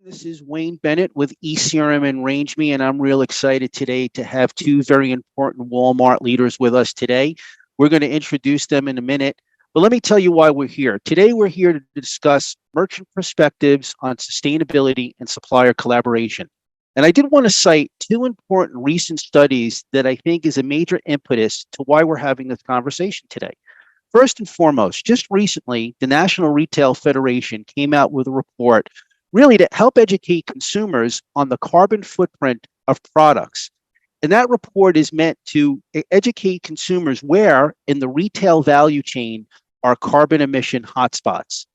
This is Wayne Bennett with eCRM and RangeMe, and I'm real excited today to have two very important Walmart leaders with us today. We're going to introduce them in a minute, but let me tell you why we're here. Today, we're here to discuss merchant perspectives on sustainability and supplier collaboration. And I did want to cite two important recent studies that I think is a major impetus to why we're having this conversation today. First and foremost, just recently, the National Retail Federation came out with a report really to help educate consumers on the carbon footprint of products. And that report is meant to educate consumers where in the retail value chain are carbon emission hotspots.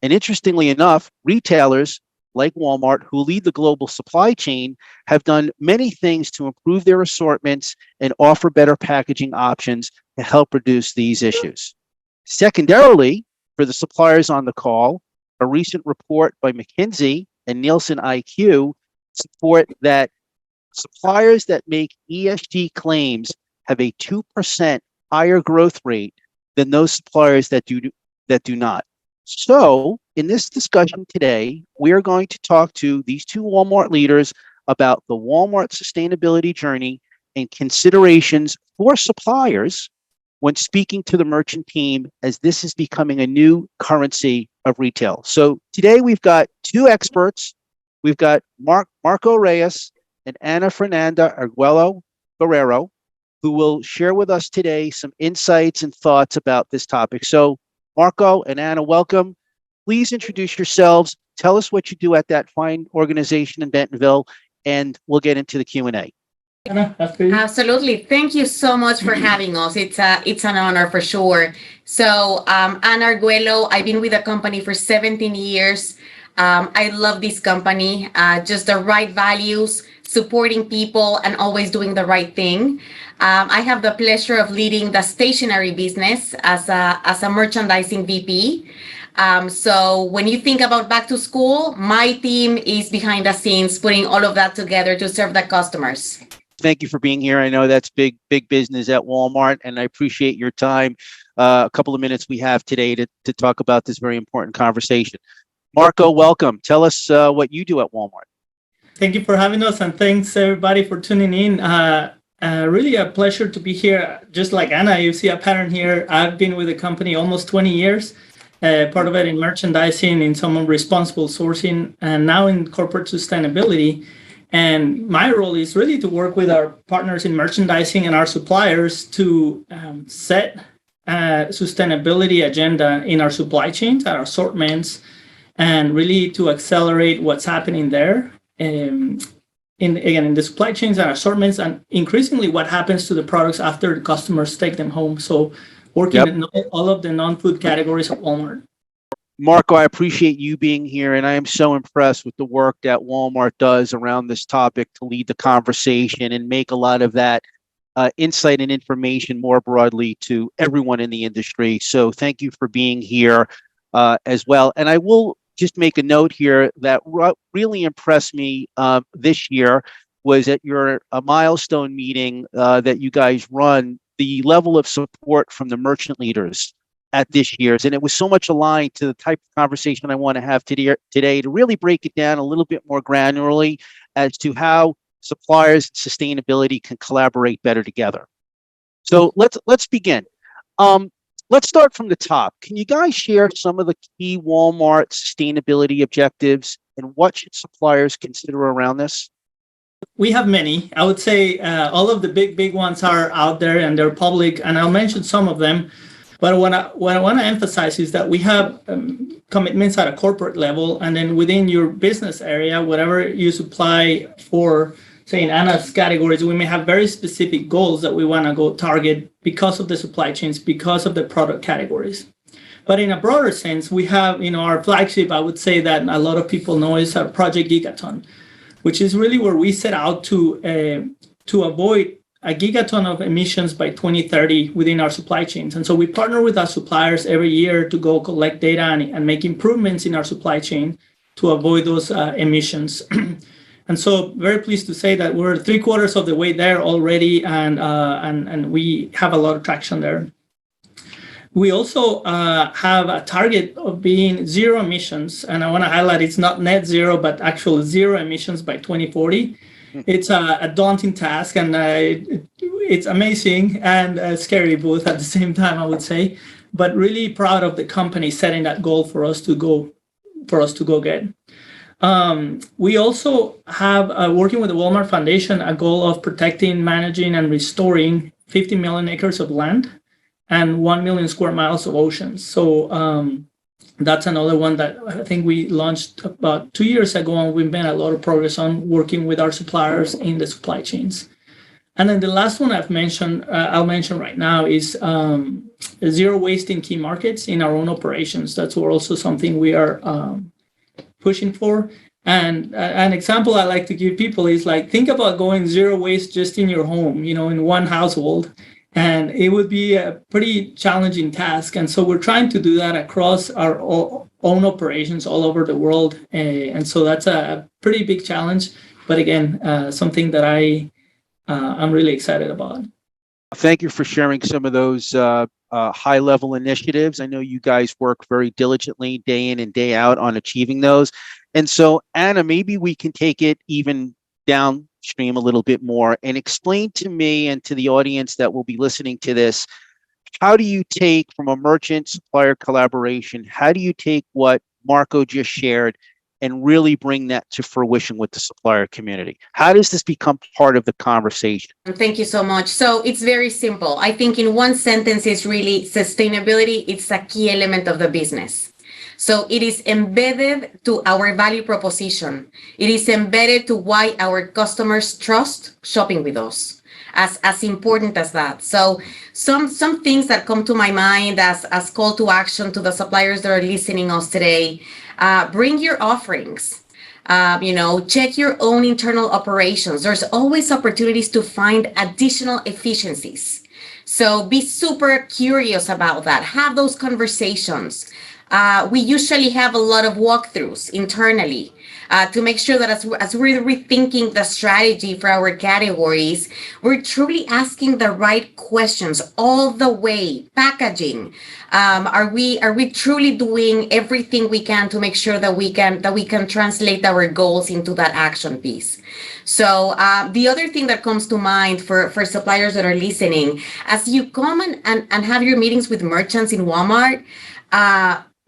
And interestingly enough, retailers like Walmart, who lead the global supply chain, have done many things to improve their assortments and offer better packaging options to help reduce these issues. Secondarily, for the suppliers on the call, a recent report by McKinsey and Nielsen IQ support that suppliers that make ESG claims have a 2% higher growth rate than those suppliers that do not. So, in this discussion today, we are going to talk to these two Walmart leaders about the Walmart sustainability journey and considerations for suppliers when speaking to the merchant team, as this is becoming a new currency of retail. So today we've got two experts. We've got Marco Reyes and Ana Fernanda Arguello Guerrero, who will share with us today some insights and thoughts about this topic. So Marco and Ana, welcome. Please introduce yourselves. Tell us what you do at that fine organization in Bentonville, and we'll get into the Q&A. Absolutely. Thank you so much for having us. It's an honor for sure. So Ana Arguello, I've been with the company for 17 years. I love this company, just the right values, supporting people and always doing the right thing. I have the pleasure of leading the stationery business as a merchandising VP. So when you think about back to school, my team is behind the scenes putting all of that together to serve the customers. Thank you for being here. I know that's big business at Walmart, and I appreciate your time. A couple of minutes we have today to talk about this very important conversation. Marco, welcome. Tell us what you do at Walmart. Thank you for having us, and thanks everybody for tuning in. Really a pleasure to be here. Just like Ana, you see a pattern here. I've been with the company almost 20 years, part of it in merchandising, in some responsible sourcing, and now in corporate sustainability. And my role is really to work with our partners in merchandising and our suppliers to set a sustainability agenda in our supply chains, our assortments, and really to accelerate what's happening there. In the supply chains and assortments, and increasingly what happens to the products after the customers take them home. So working in all of the non-food categories at Walmart. Marco, I appreciate you being here, and I am so impressed with the work that Walmart does around this topic to lead the conversation and make a lot of that insight and information more broadly to everyone in the industry. So thank you for being here as well. And I will just make a note here that really impressed me this year was at your milestone meeting that you guys run, the level of support from the merchant leaders at this year's. And it was so much aligned to the type of conversation I want to have today to really break it down a little bit more granularly as to how suppliers and sustainability can collaborate better together. So let's begin. Let's start from the top. Can you guys share some of the key Walmart sustainability objectives and what should suppliers consider around this? We have many. I would say all of the big ones are out there and they're public, and I'll mention some of them. But what I want to emphasize is that we have commitments at a corporate level, and then within your business area, whatever you supply for, say in Ana's categories, we may have very specific goals that we want to go target because of the supply chains, because of the product categories. But in a broader sense, we have, our flagship, I would say that a lot of people know is our Project Gigaton, which is really where we set out to avoid a gigaton of emissions by 2030 within our supply chains. And so we partner with our suppliers every year to go collect data and make improvements in our supply chain to avoid those emissions. And so very pleased to say that we're 3/4 of the way there already, and we have a lot of traction there. We also have a target of being zero emissions. And I want to highlight it's not net zero, but actual zero emissions by 2040. It's a daunting task, and it's amazing and scary both at the same time, I would say. But really proud of the company setting that goal for us to go get. We also have, working with the Walmart Foundation, a goal of protecting, managing, and restoring 50 million acres of land and 1 million square miles of oceans. So that's another one that I think we launched about 2 years ago, and we've made a lot of progress on working with our suppliers in the supply chains. And then the last one I'll mention right now is zero waste in key markets in our own operations. That's also something we are pushing for. And an example I like to give people is like, think about going zero waste just in your home, in one household. And it would be a pretty challenging task. And so we're trying to do that across our own operations all over the world. And so that's a pretty big challenge. But again, something that I'm really excited about. Thank you for sharing some of those high-level initiatives. I know you guys work very diligently day in and day out on achieving those. And so, Anna, maybe we can take it even downstream a little bit more and explain to me and to the audience that will be listening to this, how do you take from a merchant-supplier collaboration, how do you take what Marco just shared and really bring that to fruition with the supplier community? How does this become part of the conversation? Thank you so much. So it's very simple. I think in one sentence, it's really sustainability. It's a key element of the business. So it is embedded to our value proposition. It is embedded to why our customers trust shopping with us. As important as that. So some things that come to my mind as call to action to the suppliers that are listening us today, bring your offerings, check your own internal operations. There's always opportunities to find additional efficiencies. So be super curious about that. Have those conversations. We usually have a lot of walkthroughs internally to make sure that as we're rethinking the strategy for our categories, we're truly asking the right questions all the way. Packaging, are we truly doing everything we can to make sure that we can translate our goals into that action piece? So the other thing that comes to mind for suppliers that are listening, as you come and have your meetings with merchants in Walmart,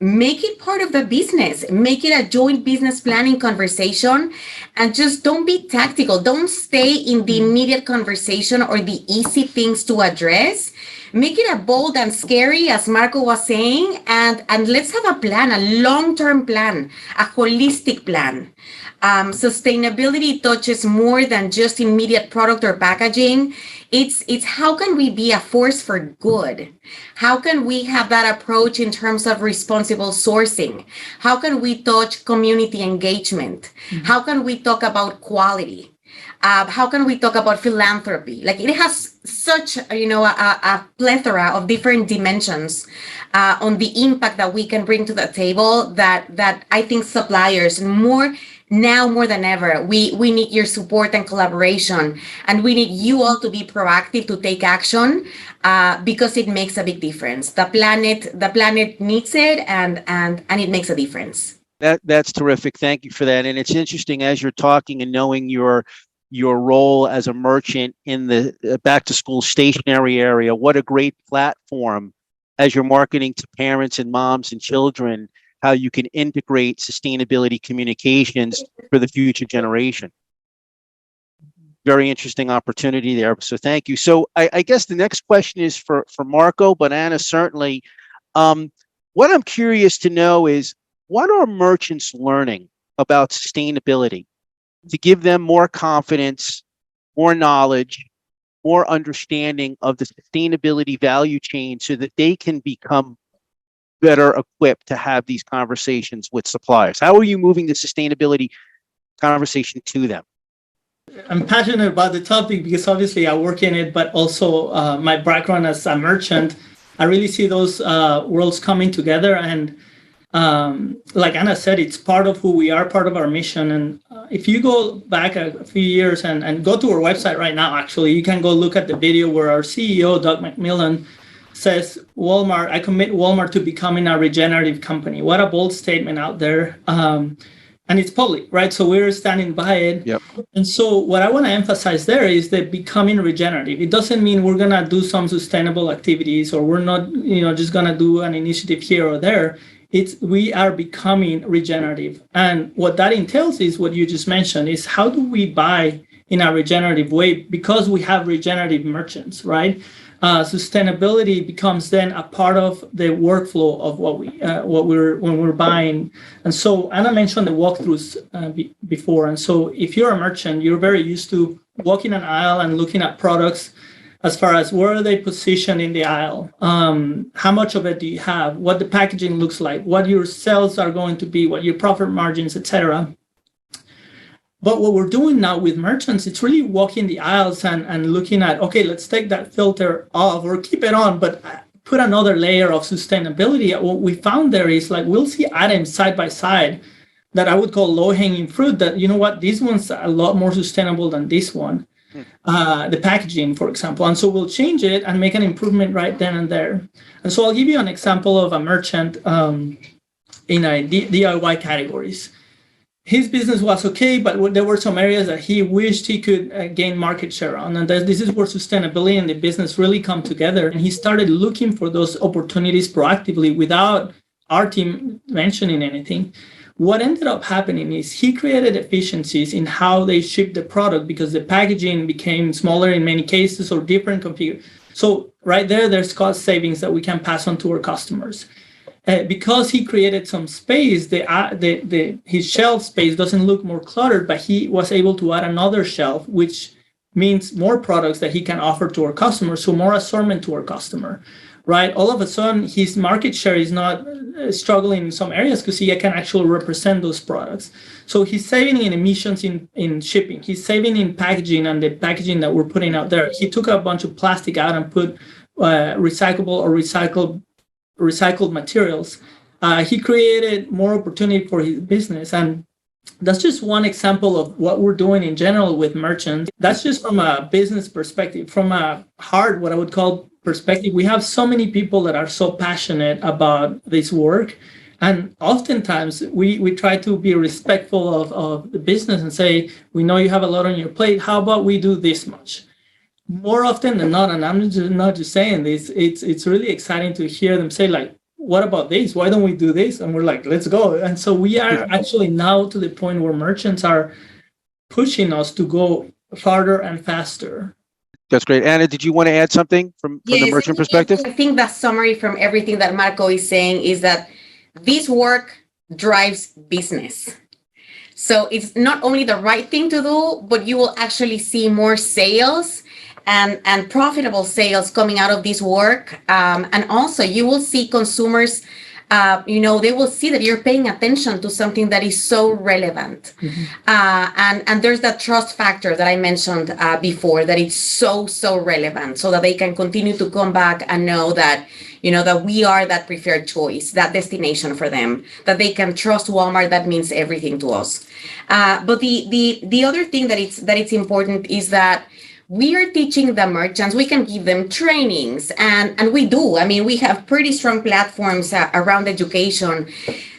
make it part of the business, make it a joint business planning conversation, and just don't be tactical. Don't stay in the immediate conversation or the easy things to address. Make it a bold and scary, as Marco was saying, and let's have a plan, a long-term plan, a holistic plan. Sustainability touches more than just immediate product or packaging. It's how can we be a force for good? How can we have that approach in terms of responsible sourcing? How can we touch community engagement? How can we talk about quality? How can we talk about philanthropy? Like, it has such, a plethora of different dimensions on the impact that we can bring to the table that I think suppliers now more than ever, we need your support and collaboration, and we need you all to be proactive to take action because it makes a big difference. The planet needs it, and it makes a difference. That's terrific. Thank you for that. And it's interesting as you're talking and knowing your role as a merchant in the back to school stationery area. What a great platform as you're marketing to parents and moms and children, how you can integrate sustainability communications for the future generation. Very interesting opportunity there. So thank you. So I guess the next question is for Marco, but Anna, certainly. What I'm curious to know is, what are merchants learning about sustainability to give them more confidence, more knowledge, more understanding of the sustainability value chain so that they can become better equipped to have these conversations with suppliers? How are you moving the sustainability conversation to them? I'm passionate about the topic because obviously I work in it, but also my background as a merchant, I really see those worlds coming together. And like Anna said, it's part of who we are, part of our mission. And if you go back a few years and go to our website right now, actually, you can go look at the video where our CEO, Doug McMillan, says Walmart, I commit Walmart to becoming a regenerative company. What a bold statement out there. And it's public, right? So we're standing by it. Yep. And so what I want to emphasize there is that becoming regenerative. It doesn't mean we're going to do some sustainable activities or we're not, just going to do an initiative here or there. We are becoming regenerative. And what that entails is what you just mentioned is how do we buy in a regenerative way because we have regenerative merchants, right? Sustainability becomes then a part of the workflow of when we're buying. And so Anna mentioned the walkthroughs before. And so if you're a merchant, you're very used to walking an aisle and looking at products as far as where are they positioned in the aisle, how much of it do you have, what the packaging looks like, what your sales are going to be, what your profit margins, etc. But what we're doing now with merchants, it's really walking the aisles and looking at, okay, let's take that filter off or keep it on, but put another layer of sustainability. What we found there is like, we'll see items side by side that I would call low-hanging fruit that, you know what, this one's a lot more sustainable than this one. The packaging, for example. And so we'll change it and make an improvement right then and there. And so I'll give you an example of a merchant in a DIY categories. His business was okay, but there were some areas that he wished he could gain market share on. And this is where sustainability and the business really come together. And he started looking for those opportunities proactively without our team mentioning anything. What ended up happening is he created efficiencies in how they ship the product because the packaging became smaller in many cases or different configuration. So right there's cost savings that we can pass on to our customers. Because he created some space, his shelf space doesn't look more cluttered, but he was able to add another shelf, which means more products that he can offer to our customers, so more assortment to our customer, right? All of a sudden, his market share is not struggling in some areas because he can actually represent those products. So he's saving in emissions in shipping. He's saving in packaging and the packaging that we're putting out there. He took a bunch of plastic out and put recyclable or recycled materials. He created more opportunity for his business. And that's just one example of what we're doing in general with merchants. That's just from a business perspective. From a hard, what I would call perspective, we have so many people that are so passionate about this work. And oftentimes we try to be respectful of the business and say, we know you have a lot on your plate. How about we do this much? More often than not, and I'm not just saying this, it's really exciting to hear them say, like, what about this? Why don't we do this? And we're like, let's go. And so we are actually now to the point where merchants are pushing us to go farther and faster. That's great. Anna, did you want to add something from the merchant perspective? I think the summary from everything that Marco is saying is that this work drives business. So it's not only the right thing to do, but you will actually see more sales and profitable sales coming out of this work. And also you will see consumers, they will see that you're paying attention to something that is so relevant. And there's that trust factor that I mentioned before, that it's so relevant, so that they can continue to come back and know that, that we are that preferred choice, that destination for them, that they can trust Walmart. That means everything to us. But the other thing that it's important is that we are teaching the merchants. We can give them trainings, and we do. I mean, we have pretty strong platforms around education.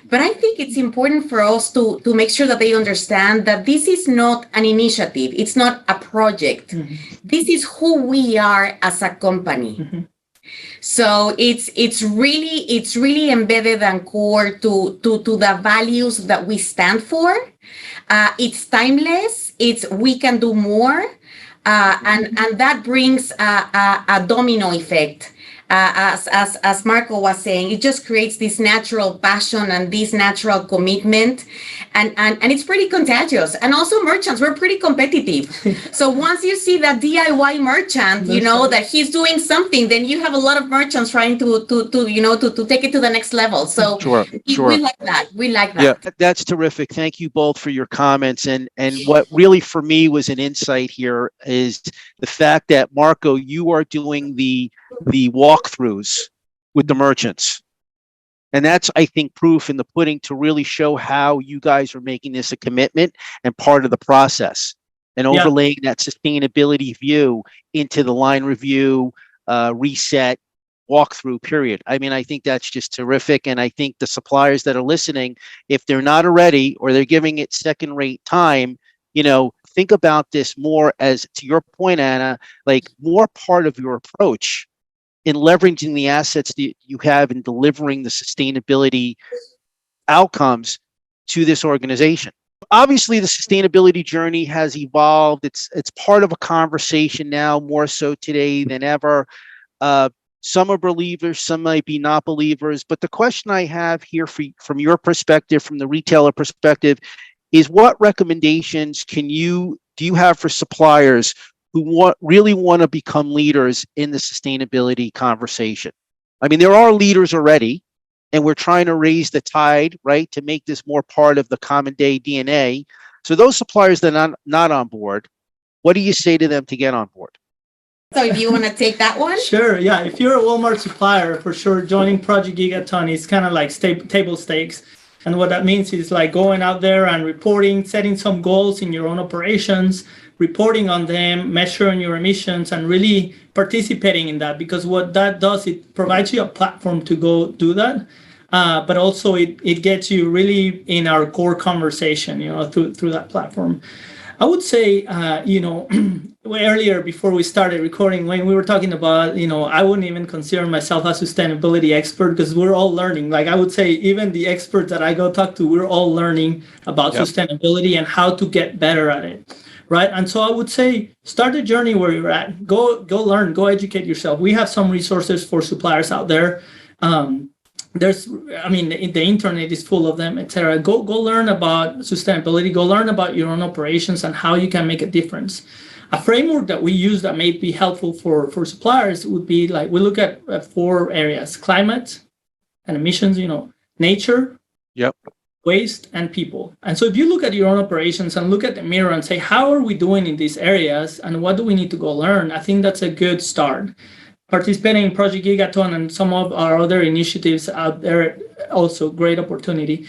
But I think it's important for us to make sure that they understand that this is not an initiative. It's not a project. This is who we are as a company. So it's really embedded and core to the values that we stand for. It's timeless. We can do more. And that brings a domino effect. As Marco was saying, it just creates this natural passion and this natural commitment, and it's pretty contagious. And also merchants, we're pretty competitive. So once you see that DIY merchant, that he's doing something, then you have a lot of merchants trying to take it to the next level. So Sure. we like that. Yeah, that's terrific. Thank you both for your comments. And what really for me was an insight here is the fact that, Marco, you are doing the walkthroughs with the merchants. And that's, I think, proof in the pudding to really show how you guys are making this a commitment and part of the process, and overlaying that sustainability view into the line review, reset, walkthrough, period. I mean, I think that's just terrific. And I think the suppliers that are listening, if they're not already or they're giving it second rate time, think about this more as, to your point, Anna, like more part of your approach in leveraging the assets that you have in delivering the sustainability outcomes to this organization. Obviously, the sustainability journey has evolved. It's part of a conversation now, more so today than ever. Some are believers, some might be not believers. But the question I have here from your perspective, from the retailer perspective, is what recommendations do you have for suppliers who really want to become leaders in the sustainability conversation? I mean, there are leaders already, and we're trying to raise the tide, right, to make this more part of the common day DNA. So those suppliers that are not on board, what do you say to them to get on board? So if you want to take that one? Sure, yeah. If you're a Walmart supplier, for sure, joining Project Gigaton is kind of like table stakes. And what that means is like going out there and reporting, setting some goals in your own operations, reporting on them, measuring your emissions, and really participating in that. Because what that does, it provides you a platform to go do that. But also it gets you really in our core conversation, through that platform. I would say, earlier before we started recording, when we were talking about, I wouldn't even consider myself a sustainability expert because we're all learning. Like I would say, even the experts that I go talk to, we're all learning about sustainability and how to get better at it. Right. And so I would say, start the journey where you're at. Go learn, go educate yourself. We have some resources for suppliers out there. The internet is full of them, etc. Go learn about sustainability, go learn about your own operations and how you can make a difference. A framework that we use that may be helpful for suppliers would be like, we look at 4 areas: climate and emissions, nature, waste, and people. And so if you look at your own operations and look at the mirror and say, how are we doing in these areas and what do we need to go learn? I think that's a good start. Participating in Project Gigaton and some of our other initiatives out there, also great opportunity.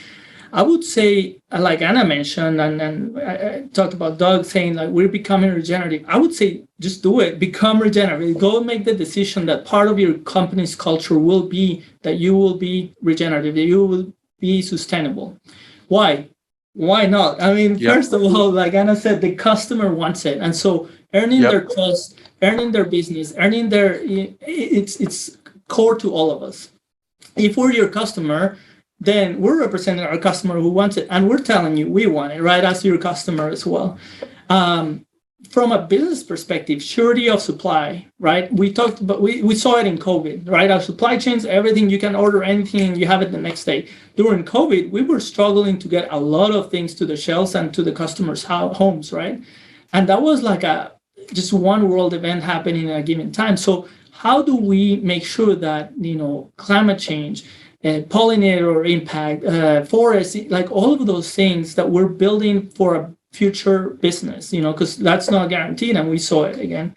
I would say, like Anna mentioned, and I talked about Doug saying, like, we're becoming regenerative. I would say, just do it, become regenerative. Go make the decision that part of your company's culture will be that you will be regenerative, that you will be sustainable. Why? Why not? I mean, first of all, like Anna said, the customer wants it. And so earning their trust, earning their business, it's core to all of us. If we're your customer, then we're representing our customer who wants it. And we're telling you we want it, right? As your customer as well. From a business perspective, surety of supply, right? We talked about, we saw it in COVID, right? Our supply chains, everything, you can order anything and you have it the next day. During COVID, we were struggling to get a lot of things to the shelves and to the customers' homes, right? And that was like just one world event happening at a given time. So how do we make sure that, climate change, pollinator impact, forests, like all of those things that we're building for a future business, because that's not guaranteed, and we saw it again.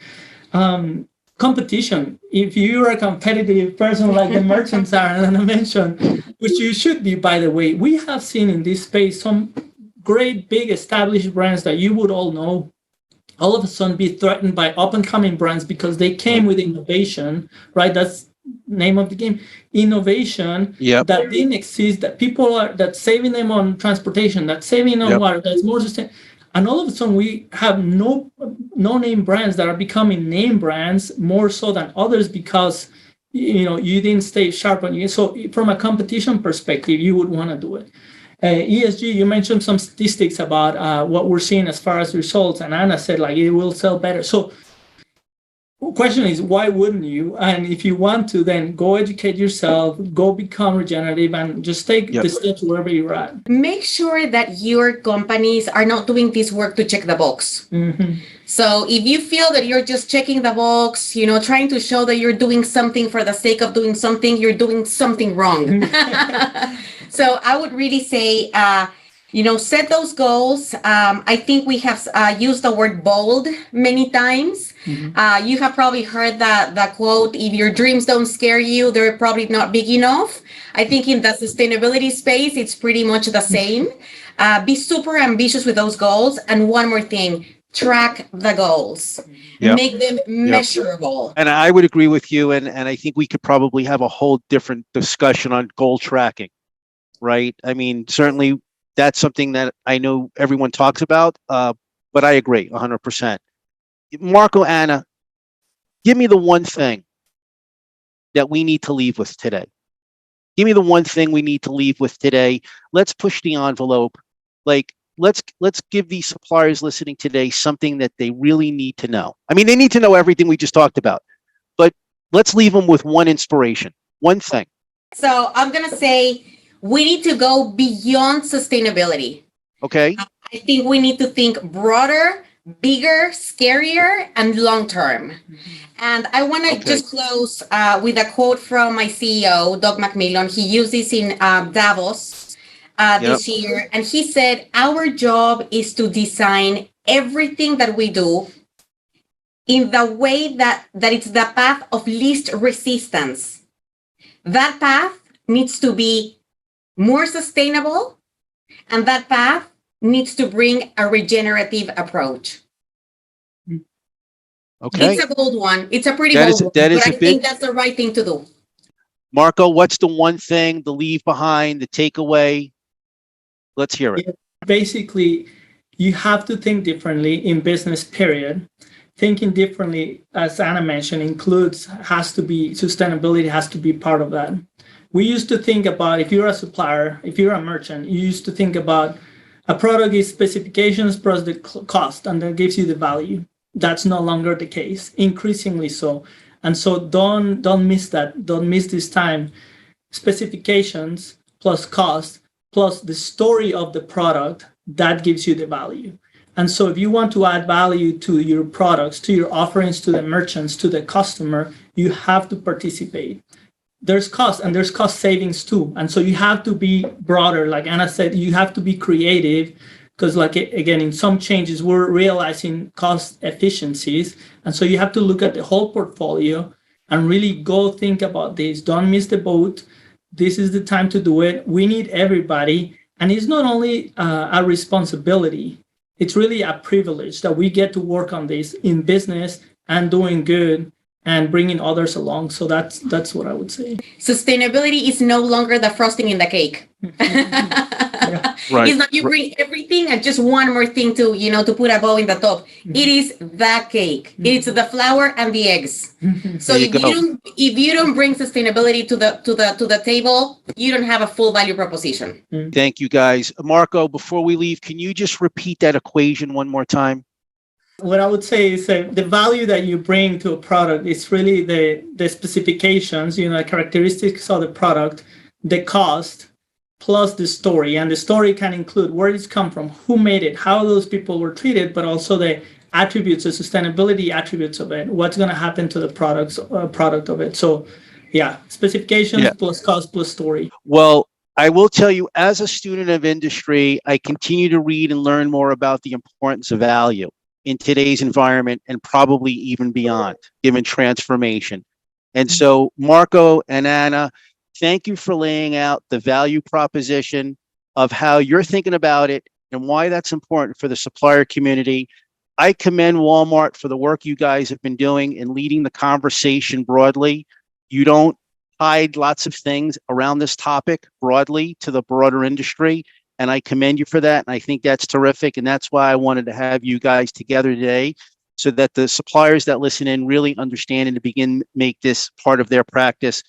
Competition. If you're a competitive person like the merchants are, and I mentioned, which you should be, by the way, we have seen in this space some great big established brands that you would all know all of a sudden be threatened by up-and-coming brands because they came with innovation, right? That's name of the game. Innovation that didn't exist, that people are, that's saving them on transportation, that's saving on water, that's more sustainable. And all of a sudden we have no name brands that are becoming name brands more so than others because you didn't stay sharp on you. So from a competition perspective, you would want to do it. ESG, you mentioned some statistics about what we're seeing as far as results, and Anna said like it will sell better. So the question is, why wouldn't you? And if you want to, then go educate yourself, go become regenerative, and just take the steps wherever you're at. Make sure that your companies are not doing this work to check the box. Mm-hmm. So if you feel that you're just checking the box, trying to show that you're doing something for the sake of doing something, you're doing something wrong. So I would really say, set those goals. I think we have used the word bold many times. Mm-hmm. You have probably heard the quote, if your dreams don't scare you, they're probably not big enough. I think in the sustainability space, it's pretty much the same. Be super ambitious with those goals. And one more thing, track the goals, Yep. make them measurable. And I would agree with you. And I think we could probably have a whole different discussion on goal tracking, right? I mean, certainly that's something that I know everyone talks about, but I agree 100%. Marco, Anna, give me the one thing that we need to leave with today. Give me the one thing we need to leave with today. Let's push the envelope. Like, let's give these suppliers listening today something that they really need to know. I mean, they need to know everything we just talked about, but let's leave them with one inspiration, one thing. So I'm going to say we need to go beyond sustainability. Okay. I think we need to think broader, bigger, scarier, and long term. And I want to just close with a quote from my CEO, Doug McMillan. He used this in Davos this year. And he said, our job is to design everything that we do in the way that it's the path of least resistance. That path needs to be more sustainable, and that path needs to bring a regenerative approach. Okay. It's a bold one. It's a pretty bold one, but I think that's the right thing to do. Marco, what's the one thing, the leave behind, the takeaway? Let's hear it. Basically, you have to think differently in business, period. Thinking differently, as Anna mentioned, sustainability has to be part of that. We used to think about, if you're a supplier, if you're a merchant, you used to think about a product is specifications plus the cost, and that gives you the value. That's no longer the case, increasingly so. And so don't miss that. Don't miss this time. Specifications plus cost plus the story of the product, that gives you the value. And so if you want to add value to your products, to your offerings, to the merchants, to the customer, you have to participate. There's cost, and there's cost savings too. And so you have to be broader. Like Anna said, you have to be creative, because like, again, in some changes, we're realizing cost efficiencies. And so you have to look at the whole portfolio and really go think about this. Don't miss the boat. This is the time to do it. We need everybody. And it's not only a responsibility, it's really a privilege that we get to work on this in business and doing good and bringing others along. So that's what I would say. Sustainability is no longer the frosting in the cake. Right. It's not you bring everything and just one more thing to put a bow in the top. It is the cake. It's the flour and the eggs. So if you don't bring sustainability to the table, you don't have a full value proposition. Thank you, guys. Marco, before we leave, can you just repeat that equation one more time? What I would say is the value that you bring to a product is really the specifications, characteristics of the product, the cost, plus the story. And the story can include where it's come from, who made it, how those people were treated, but also the attributes, the sustainability attributes of it, what's going to happen to the product of it. So specifications plus cost plus story. Well, I will tell you, as a student of industry, I continue to read and learn more about the importance of value in today's environment, and probably even beyond, given transformation. And so, Marco and Anna, thank you for laying out the value proposition of how you're thinking about it and why that's important for the supplier community. I commend Walmart for the work you guys have been doing in leading the conversation broadly. You don't hide lots of things around this topic broadly to the broader industry. And I commend you for that. And I think that's terrific. And that's why I wanted to have you guys together today, so that the suppliers that listen in really understand and to begin make this part of their practice.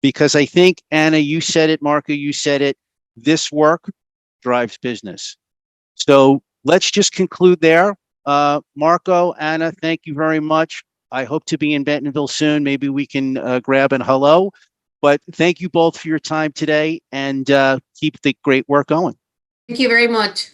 Because I think, Anna, you said it, Marco, you said it, this work drives business. So let's just conclude there. Marco, Anna, thank you very much. I hope to be in Bentonville soon. Maybe we can grab an hello. But thank you both for your time today, and keep the great work going. Thank you very much.